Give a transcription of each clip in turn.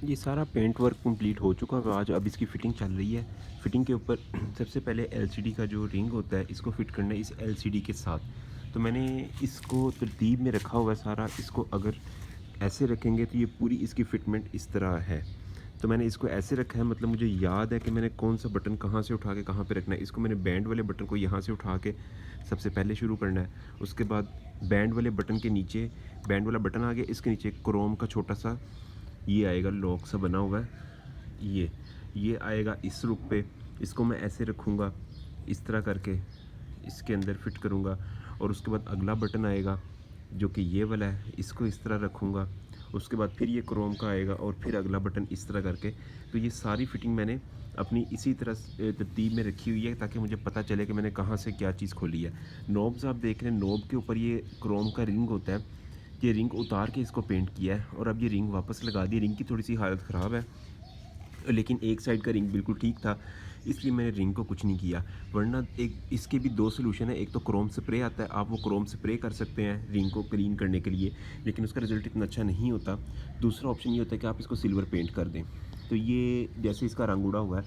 ये सारा paint work complete हो चुका है आज। अब इसकी फ़िटिंग चल रही है। फ़िटिंग के ऊपर सबसे पहले एलसीडी का जो रिंग होता है इसको फ़िट करना है इस एलसीडी के साथ। तो मैंने इसको तरतीब में रखा हुआ है सारा। इसको अगर ऐसे रखेंगे तो ये पूरी इसकी फ़िटमेंट इस तरह है। तो मैंने इसको ऐसे रखा है, मतलब मुझे याद है कि मैंने कौन सा बटन कहाँ से उठा के कहाँ पे रखना है। इसको मैंने बैंड वाले बटन को यहाँ से उठा के सबसे पहले शुरू करना है। उसके बाद बैंड वाले बटन के नीचे, बैंड वाला बटन आ गया, इसके नीचे क्रोम का छोटा सा ये आएगा, लॉक सा बना हुआ है। ये आएगा इस रुख पे। इसको मैं ऐसे रखूँगा, इस तरह करके इसके अंदर फिट करूँगा। और उसके बाद अगला बटन आएगा जो कि ये वाला है, इसको इस तरह रखूँगा। उसके बाद फिर ये क्रोम का आएगा और फिर अगला बटन इस तरह करके। तो ये सारी फिटिंग मैंने अपनी इसी तरह तरतीब में रखी हुई है ताकि मुझे पता चले कि मैंने कहाँ से क्या चीज़ खोली है। नॉब्स आप देख रहे हैं, नॉब के ऊपर ये क्रोम का रिंग होता है। ये रिंग उतार के इसको पेंट किया है और अब ये रिंग वापस लगा दी। रिंग की थोड़ी सी हालत ख़राब है, लेकिन एक साइड का रिंग बिल्कुल ठीक था, इसलिए मैंने रिंग को कुछ नहीं किया। वरना एक इसके भी दो सलूशन है। एक तो क्रोम स्प्रे आता है, आप वो क्रोम स्प्रे कर सकते हैं रिंग को क्लीन करने के लिए, लेकिन उसका रिज़ल्ट इतना अच्छा नहीं होता। दूसरा ऑप्शन ये होता है कि आप इसको सिल्वर पेंट कर दें। तो ये जैसे इसका रंग उड़ा हुआ है,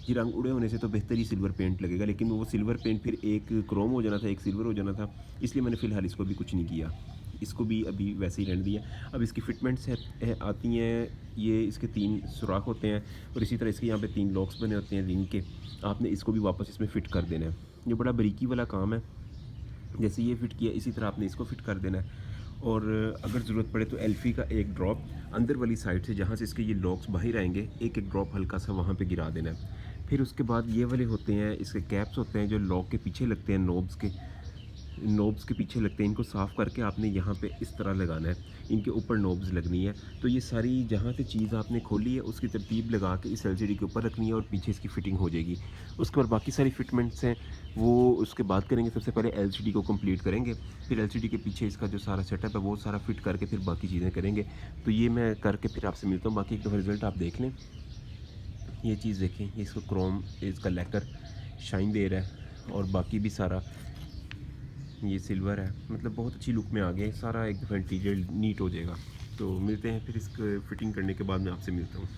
ये रंग उड़े होने से तो बेहतर ही सिल्वर पेंट लगेगा, लेकिन वो सिल्वर पेंट फिर एक क्रोम हो जाना था, एक सिल्वर हो जाना था। इसलिए मैंने फ़िलहाल इसको भी कुछ नहीं किया, इसको भी अभी वैसे ही रहने दिया। अब इसकी फिटमेंट्स आती हैं, ये इसके 3 सुराख होते हैं और इसी तरह इसके यहाँ पे 3 लॉक्स बने होते हैं रिंग के। आपने इसको भी वापस इसमें फ़िट कर देना है। ये बड़ा बारीकी वाला काम है। जैसे ये फ़िट किया, इसी तरह आपने इसको फ़िट कर देना है। और अगर ज़रूरत पड़े तो एल्फ़ी का एक ड्रॉप अंदर वाली साइड से, जहाँ से इसके ये लॉक्स बाहर आएंगे, एक एक ड्रॉप हल्का सा वहाँ पे गिरा देना है। फिर उसके बाद ये वाले होते हैं, इसके कैप्स होते हैं जो लॉक के पीछे लगते हैं, नोब्स के पीछे लगते हैं। इनको साफ़ करके आपने यहाँ पे इस तरह लगाना है, इनके ऊपर नोब्स लगनी है। तो ये सारी जहाँ से चीज़ आपने खोली है उसकी तरतीब लगा के इस एलसीडी के ऊपर रखनी है और पीछे इसकी फ़िटिंग हो जाएगी। उसके बाद बाकी सारी फिटमेंट्स हैं वो उसके बाद करेंगे। सबसे पहले एलसीडी को कंप्लीट करेंगे, फिर एलसीडी के पीछे इसका जो सारा सेटअप है वो सारा फिट करके फिर बाकी चीज़ें करेंगे। तो ये मैं करके फिर आपसे मिलता हूँ। बाकी एक दफ़ा रिज़ल्ट आप देख लें। ये चीज़ देखें, ये इसको क्रोम, इसका लैकर शाइन दे रहा है और बाकी भी सारा ये सिल्वर है। मतलब बहुत अच्छी लुक में आ गया, सारा एक दफ़ा इंटीरियर नीट हो जाएगा। तो मिलते हैं फिर इसको फिटिंग करने के बाद मैं आपसे मिलता हूँ।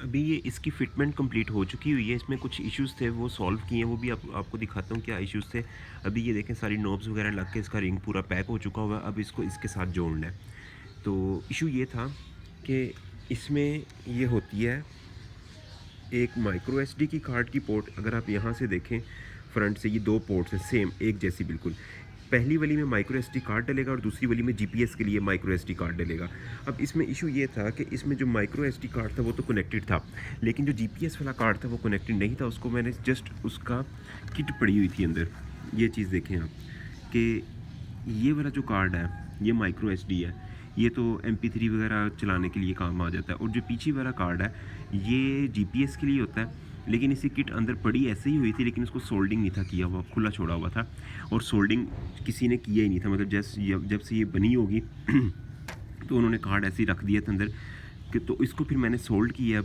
अभी ये इसकी फिटमेंट कंप्लीट हो चुकी हुई है। इसमें कुछ इश्यूज़ थे वो सॉल्व किए हैं, वो भी आपको दिखाता हूँ क्या इश्यूज़ थे। अभी ये देखें सारी नॉब्स वगैरह लग के इसका रिंग पूरा पैक हो चुका हुआ है। अब इसको इसके साथ जोड़ना है। तो इशू ये था कि इसमें ये होती है एक माइक्रो एसडी की कार्ड की पोर्ट। अगर आप यहाँ से देखें फ्रंट से, ये 2 पोर्ट्स हैं सेम एक जैसी बिल्कुल। पहली वाली में माइक्रो एसडी कार्ड डलेगा और दूसरी वाली में जीपीएस के लिए माइक्रो एसडी कार्ड डलेगा। अब इसमें इशू ये था कि इसमें जो माइक्रो एसडी कार्ड था वो तो कनेक्टेड था, लेकिन जो जीपीएस वाला कार्ड था वो कनेक्टेड नहीं था। उसको मैंने जस्ट उसका किट पड़ी हुई थी अंदर। ये चीज़ देखें आप कि ये वाला जो कार्ड है ये माइक्रो एसडी है, ये तो MP3 वगैरह चलाने के लिए काम आ जाता है। और जो पीछे वाला कार्ड है ये जीपीएस के लिए होता है। लेकिन इसकी किट अंदर पड़ी ऐसे ही हुई थी, लेकिन उसको सोल्डिंग नहीं था किया हुआ, खुला छोड़ा हुआ था। और सोल्डिंग किसी ने किया ही नहीं था, मतलब जब से ये बनी होगी तो उन्होंने कार्ड ऐसे ही रख दिया था अंदर कि। तो इसको फिर मैंने सोल्ड किया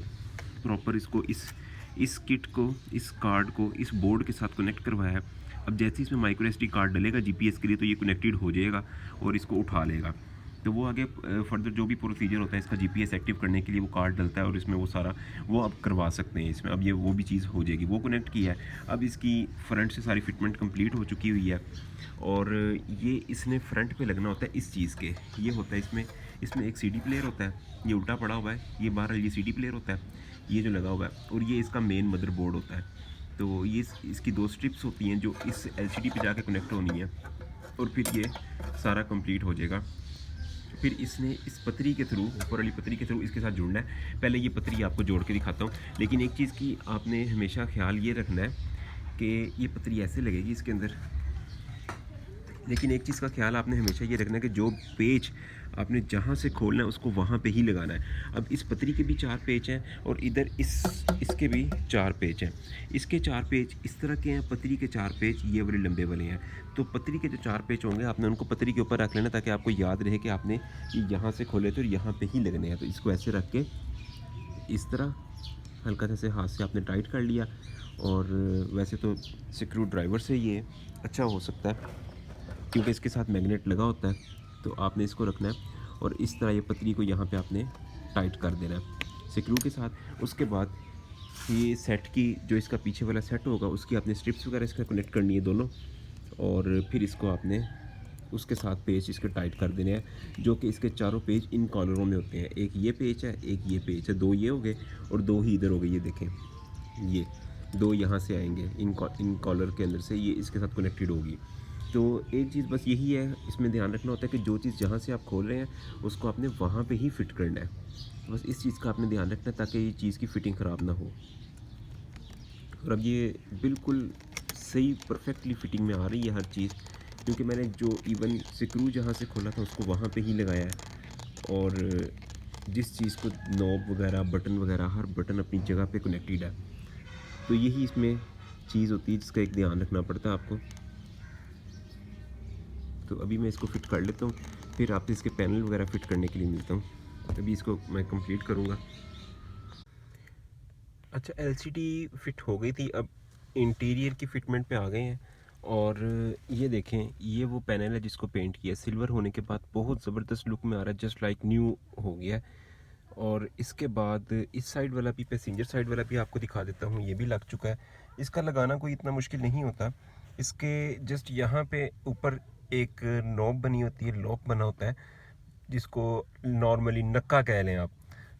प्रॉपर, इसको इस किट को, इस कार्ड को इस बोर्ड के साथ कनेक्ट करवाया। अब जैसे ही इसमें माइक्रो एसडी कार्ड डलेगा जीपीएस के लिए तो ये कनेक्टेड हो जाएगा और इसको उठा लेगा। तो वो आगे फर्दर जो भी प्रोसीजर होता है इसका जीपीएस एक्टिव करने के लिए वो कार्ड डलता है और इसमें वो सारा वो अब करवा सकते हैं इसमें। अब ये वो भी चीज़ हो जाएगी, वो कनेक्ट किया है। अब इसकी फ्रंट से सारी फिटमेंट कंप्लीट हो चुकी हुई है और ये इसने फ्रंट पे लगना होता है इस चीज़ के। ये होता है इसमें एक सीडी प्लेयर होता है, ये उल्टा पड़ा हुआ है, ये बाहर ये सीडी प्लेयर होता है, ये जो लगा हुआ है, और ये इसका मेन मदरबोर्ड होता है। तो ये इसकी 2 स्ट्रिप्स होती हैं जो इस एलसीडी पे जाके कनेक्ट होनी है और फिर ये सारा कंप्लीट हो जाएगा। फिर इसने इस पतरी के थ्रू, ऊपर वाली पतरी के थ्रू इसके साथ जुड़ना है। पहले ये पतरी आपको जोड़ के दिखाता हूँ, लेकिन एक चीज़ की आपने हमेशा ख्याल ये रखना है कि ये पतरी ऐसे लगेगी इसके अंदर, लेकिन एक चीज़ का ख्याल आपने हमेशा ये रखना है कि जो पेच आपने जहाँ से खोलना है उसको वहाँ पे ही लगाना है। अब इस पतरी के भी 4 पेच हैं और इधर इसके भी 4 पेच हैं। इसके 4 पेच इस तरह के हैं, पतरी के 4 पेच ये वाले लंबे वाले हैं। तो पतरी के जो 4 पेच होंगे आपने उनको पतरी के ऊपर रख लेना ताकि आपको याद रहे कि आपने ये यहाँ से खोले थे और यहाँ पे ही लगने हैं। तो इसको ऐसे रख के इस तरह हल्का सा से हाथ से आपने टाइट कर लिया। और वैसे तो स्क्रू ड्राइवर से ये अच्छा हो सकता है क्योंकि इसके साथ मैग्नेट लगा होता है। तो आपने इसको रखना है और इस तरह ये पतरी को यहाँ पे आपने टाइट कर देना है स्क्रू के साथ। उसके बाद ये सेट की जो इसका पीछे वाला सेट होगा उसकी आपने स्ट्रिप्स वगैरह इसका कनेक्ट करनी है दोनों, और फिर इसको आपने उसके साथ पेच इसके टाइट कर देने हैं, जो कि इसके चारों पेच इन कॉलरों में होते हैं। एक ये पेच है, एक ये पेच है, दो ये हो गए और दो ही इधर हो गए। ये देखें, ये दो यहाँ से आएंगे इन कॉलर के अंदर से, ये इसके साथ कनेक्टेड होगी। तो एक चीज़ बस यही है इसमें ध्यान रखना होता है कि जो चीज़ जहाँ से आप खोल रहे हैं उसको आपने वहाँ पे ही फिट करना है। बस इस चीज़ का आपने ध्यान रखना है ताकि ये चीज़ की फ़िटिंग ख़राब ना हो। और अब ये बिल्कुल सही परफेक्टली फ़िटिंग में आ रही है हर चीज़, क्योंकि मैंने जो इवन स्क्रू जहाँ से खोला था उसको वहाँ पे ही लगाया है, और जिस चीज़ को नॉब वगैरह बटन वगैरह हर बटन अपनी जगह पे कनेक्टेड है। तो यही इसमें चीज़ होती है जिसका एक ध्यान रखना पड़ता है आपको। तो अभी मैं इसको फिट कर लेता हूँ, फिर आपसे इसके पैनल वगैरह फिट करने के लिए मिलता हूँ। अभी इसको मैं कंप्लीट करूँगा। अच्छा, एलसीडी फिट हो गई थी, अब इंटीरियर की फिटमेंट पे आ गए हैं। और ये देखें, ये वो पैनल है जिसको पेंट किया, सिल्वर होने के बाद बहुत ज़बरदस्त लुक में आ रहा है, जस्ट लाइक न्यू हो गया है। और इसके बाद इस साइड वाला भी, पैसेंजर साइड वाला भी आपको दिखा देता हूँ, ये भी लग चुका है। इसका लगाना कोई इतना मुश्किल नहीं होता। इसके जस्ट यहाँ पे ऊपर एक नॉब बनी होती है, लॉक बना होता है, जिसको नॉर्मली नक्का कह लें आप।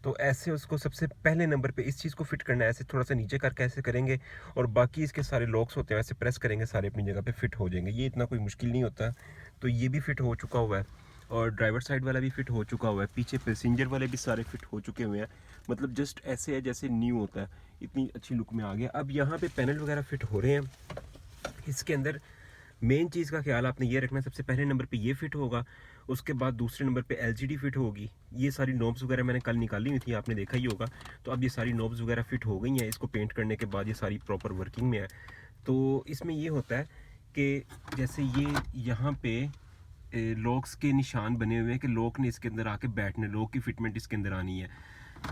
तो ऐसे उसको सबसे पहले नंबर पे इस चीज़ को फिट करना है, ऐसे थोड़ा सा नीचे करके ऐसे करेंगे, और बाकी इसके सारे लॉक्स होते हैं ऐसे प्रेस करेंगे, सारे अपनी जगह पे फिट हो जाएंगे। ये इतना कोई मुश्किल नहीं होता। तो ये भी फिट हो चुका हुआ है, और ड्राइवर साइड वाला भी फिट हो चुका हुआ है, पीछे पैसेंजर वाले भी सारे फिट हो चुके हुए हैं। मतलब जस्ट ऐसे है जैसे न्यू होता है, इतनी अच्छी लुक में आ गया। अब यहाँ पे पैनल वगैरह फिट हो रहे हैं। इसके अंदर मेन चीज़ का ख्याल आपने ये रखना है, सबसे पहले नंबर पे ये फिट होगा, उसके बाद दूसरे नंबर पे एलसीडी फिट होगी। ये सारी नॉब्स वगैरह मैंने कल निकाली हुई थी, आपने देखा ही होगा। तो अब ये सारी नॉब्स वगैरह फिट हो गई हैं, इसको पेंट करने के बाद ये सारी प्रॉपर वर्किंग में है। तो इसमें ये होता है कि जैसे ये यहाँ पे लॉक्स के निशान बने हुए हैं कि लॉक ने इसके अंदर आके बैठने, लॉक की फिटमेंट इसके अंदर आनी है।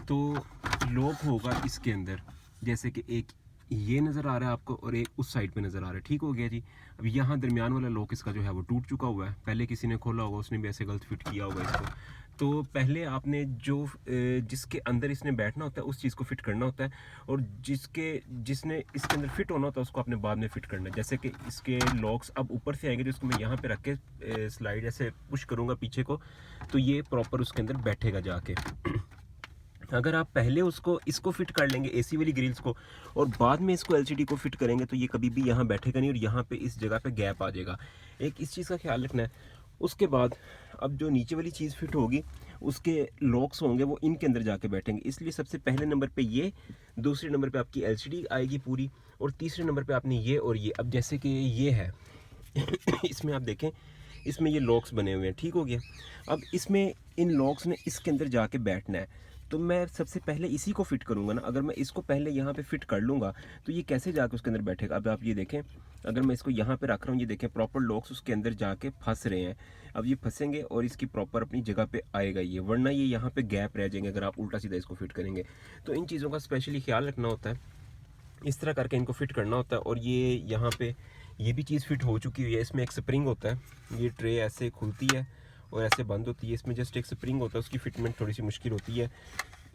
तो लॉक होगा इसके अंदर, जैसे कि एक ये नज़र आ रहा है आपको और एक उस साइड पे नज़र आ रहा है। ठीक हो गया जी। अब यहाँ दरमियान वाला लॉक इसका जो है वो टूट चुका हुआ है, पहले किसी ने खोला होगा, उसने भी ऐसे गलत फिट किया होगा इसको। तो पहले आपने जो जिसके अंदर इसने बैठना होता है उस चीज़ को फिट करना होता है, और जिसने इसके अंदर फिट होना होता है उसको आपने बाद में फिट करना है। जैसे कि इसके लॉक्स अब ऊपर से आएंगे, जिसको मैं यहाँ पे रख के स्लाइड ऐसे पुश करूँगा पीछे को, तो ये प्रॉपर उसके अंदर बैठेगा जाके। अगर आप पहले इसको फिट कर लेंगे एसी वाली ग्रिल्स को, और बाद में इसको एलसीडी को फिट करेंगे, तो ये कभी भी यहाँ बैठेगा नहीं, और यहाँ पे इस जगह पे गैप आ जाएगा। एक इस चीज़ का ख्याल रखना है। उसके बाद अब जो नीचे वाली चीज़ फिट होगी, उसके लॉक्स होंगे वो इनके अंदर जाके बैठेंगे। इसलिए सबसे पहले नंबर पे ये, दूसरे नंबर पे आपकी एलसीडी आएगी पूरी, और तीसरे नंबर पे आपने ये और ये। अब जैसे कि ये है इसमें आप देखें, इसमें ये लॉक्स बने हुए हैं। ठीक हो गया। अब इसमें इन लॉक्स ने इसके अंदर जाके बैठना है, तो मैं सबसे पहले इसी को फिट करूंगा ना। अगर मैं इसको पहले यहाँ पे फिट कर लूँगा तो ये कैसे जाके उसके अंदर बैठेगा। अब आप ये देखें, अगर मैं इसको यहाँ पे रख रहा हूँ, ये देखें प्रॉपर लॉक्स उसके अंदर जाके फंस रहे हैं। अब ये फंसेंगे और इसकी प्रॉपर अपनी जगह पे आएगा ये, वरना ये यहाँ पे गैप रह जाएंगे अगर आप उल्टा सीधा इसको फिट करेंगे। तो इन चीज़ों का स्पेशली ख्याल रखना होता है, इस तरह करके इनको फिट करना होता है। और ये यहाँ पे ये भी चीज़ फिट हो चुकी हुई है। इसमें एक स्प्रिंग होता है, ये ट्रे ऐसे खुलती है और ऐसे बंद होती है। इसमें जस्ट एक स्प्रिंग होता है, उसकी फिटमेंट थोड़ी सी मुश्किल होती है,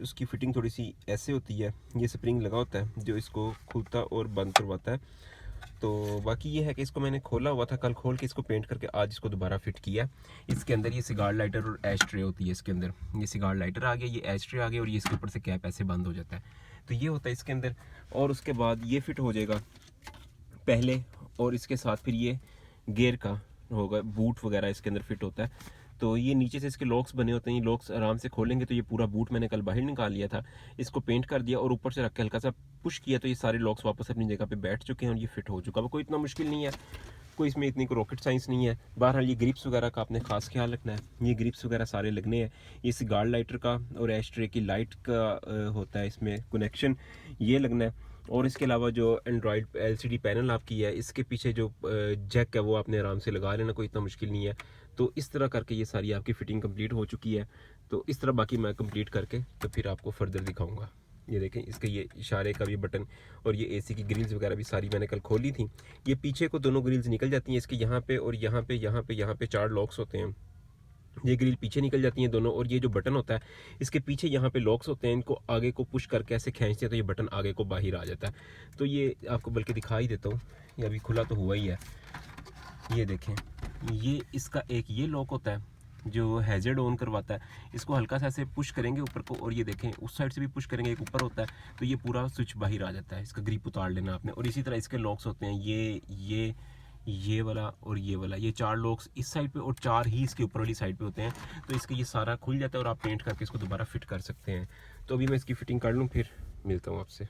उसकी फिटिंग थोड़ी सी ऐसे होती है। ये स्प्रिंग लगा होता है जो इसको खुलता और बंद करवाता है। तो बाकी ये है कि इसको मैंने खोला हुआ था, कल खोल के इसको पेंट करके आज इसको दोबारा फिट किया। इसके अंदर ये सिगार लाइटर और एश ट्रे होती है, इसके अंदर ये सिगार लाइटर आ गया, ये एश ट्रे आ गया, और ये इसके ऊपर से कैप ऐसे बंद हो जाता है। तो ये होता है इसके अंदर। और उसके बाद ये फिट हो जाएगा पहले, और इसके साथ फिर ये गियर का होगा, बूट वगैरह इसके अंदर फिट होता है। तो ये नीचे से इसके लॉक्स बने होते हैं, ये लॉक्स आराम से खोलेंगे तो ये पूरा बूट मैंने कल बाहर निकाल लिया था, इसको पेंट कर दिया और ऊपर से रख के हल्का सा पुश किया, तो ये सारे लॉक्स वापस अपनी जगह पे बैठ चुके हैं और ये फिट हो चुका है। कोई इतना मुश्किल नहीं है, कोई इसमें इतनी कोई रॉकेट साइंस नहीं है। बहरहाल ये ग्रिप्स वगैरह का आपने खास ख्याल रखना है, ये ग्रिप्स वगैरह सारे लगने हैं। ये सिगार लाइटर का और एश ट्रे की लाइट का होता है इसमें कनेक्शन, ये लगना है। और इसके अलावा जो एंड्रॉयड एलसीडी पैनल आपकी है, इसके पीछे जो जैक है वो आपने आराम से लगा लेना, कोई इतना मुश्किल नहीं है। तो इस तरह करके ये सारी आपकी फ़िटिंग कंप्लीट हो चुकी है। तो इस तरह बाकी मैं कंप्लीट करके तो फिर आपको फर्दर दिखाऊंगा। ये देखें, इसके ये इशारे का भी बटन और ये एसी की ग्रिल्स वगैरह भी सारी मैंने कल खोली थी। ये पीछे को दोनों ग्रिल्स निकल जाती हैं इसके, यहाँ पे और यहाँ पे 4 लॉक्स होते हैं। ये ग्रिल पीछे निकल जाती हैं दोनों, और ये जो बटन होता है इसके पीछे यहाँ पे लॉक्स होते हैं, इनको आगे को पुश करके ऐसे खींचते हैं तो ये बटन आगे को बाहर आ जाता है। तो ये आपको बल्कि दिखा ही देता हूँ, ये अभी खुला तो हुआ ही है। ये देखें, ये इसका एक ये लॉक होता है जो हैजर्ड ऑन करवाता है। इसको हल्का सा ऐसे पुश करेंगे ऊपर को, और ये देखें उस साइड से भी पुश करेंगे, एक ऊपर होता है, तो ये पूरा स्विच बाहर आ जाता है। इसका ग्रिप उतार लेना आपने। और इसी तरह इसके लॉक्स होते हैं, ये वाला और ये वाला, ये 4 लॉक्स इस साइड पे और 4 ही इसके ऊपर वाली साइड पे होते हैं। तो इसका ये सारा खुल जाता है और आप पेंट करके इसको दोबारा फिट कर सकते हैं। तो अभी मैं इसकी फ़िटिंग कर लूँ, फिर मिलता हूँ आपसे।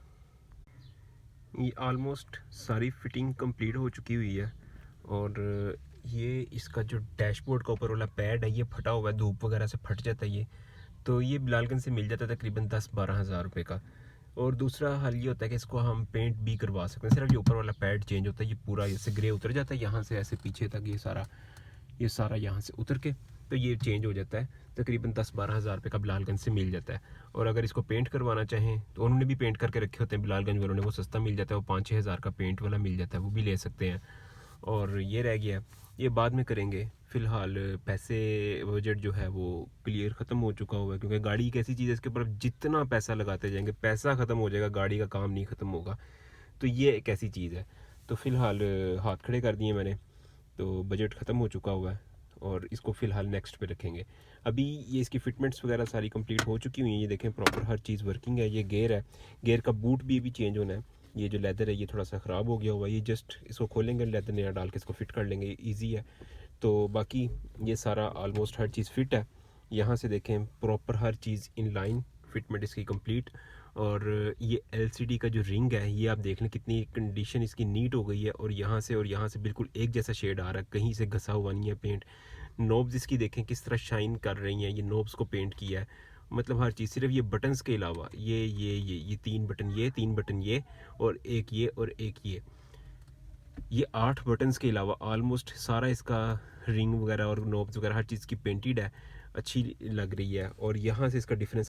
ये ऑलमोस्ट सारी फिटिंग कंप्लीट हो चुकी हुई है, और ये इसका जो डैशबोर्ड का ऊपर वाला पैड है ये फटा हुआ है, धूप वगैरह से फट जाता है ये। तो ये बिलालगंज से मिल जाता है तकरीबन 10-12 हज़ार रुपये का। और दूसरा हल ये होता है कि इसको हम पेंट भी करवा सकते हैं। सिर्फ ये ऊपर वाला पैड चेंज होता है, ये पूरा ऐसे ग्रे उतर जाता है यहाँ से ऐसे पीछे तक, ये सारा यहाँ से उतर के तो ये चेंज हो जाता है। तकरीबन 10-12 हज़ार रुपये का बिलालगंज से मिल जाता है। और अगर इसको पेंट करवाना चाहें तो उन्होंने भी पेंट करके रखे होते हैं बिलालगंज वालों ने, वो सस्ता मिल जाता है, वो 5-6 हज़ार का पेंट वाला मिल जाता है, वो भी ले सकते हैं। और ये रह गया, ये बाद में करेंगे। फ़िलहाल पैसे बजट जो है वो क्लियर ख़त्म हो चुका हुआ है, क्योंकि गाड़ी एक ऐसी चीज़ है इसके ऊपर जितना पैसा लगाते जाएंगे पैसा ख़त्म हो जाएगा, गाड़ी का काम नहीं ख़त्म होगा। तो ये एक ऐसी चीज़ है। तो फ़िलहाल हाथ खड़े कर दिए मैंने, तो बजट ख़त्म हो चुका हुआ है और इसको फ़िलहाल नेक्स्ट पे रखेंगे। अभी ये इसकी फिटमेंट्स वगैरह सारी कंप्लीट हो चुकी हुई हैं, ये देखें प्रॉपर हर चीज़ वर्किंग है। ये गेयर है, गेयर का बूट भी अभी चेंज होना है। ये जो लेदर है ये थोड़ा सा ख़राब हो गया हुआ है, ये जस्ट इसको खोलेंगे, लेदर नया डाल के इसको फिट कर लेंगे, ईजी है। तो बाकी ये सारा ऑलमोस्ट हर चीज़ फिट है। यहाँ से देखें proper her cheese in line, fitment इसकी कंप्लीट। और ये एलसीडी का जो रिंग है ये आप देख लें कितनी कंडीशन इसकी नीट हो गई है, और यहाँ से बिल्कुल एक जैसा शेड आ रहा है, कहीं से घसा हुआ नहीं है पेंट। नोब्स इसकी देखें किस तरह शाइन कर रही हैं, ये नोब्स को पेंट किया है। मतलब हर चीज़, सिर्फ ये बटन्स के अलावा ये 3 बटन, ये 3 बटन, ये और एक ये और एक ये 8 बटन्स के अलावा ऑलमोस्ट सारा इसका रिंग वगैरह और नोब्स वगैरह हर चीज़ की पेंटेड है, अच्छी लग रही है। और यहाँ से इसका डिफरेंस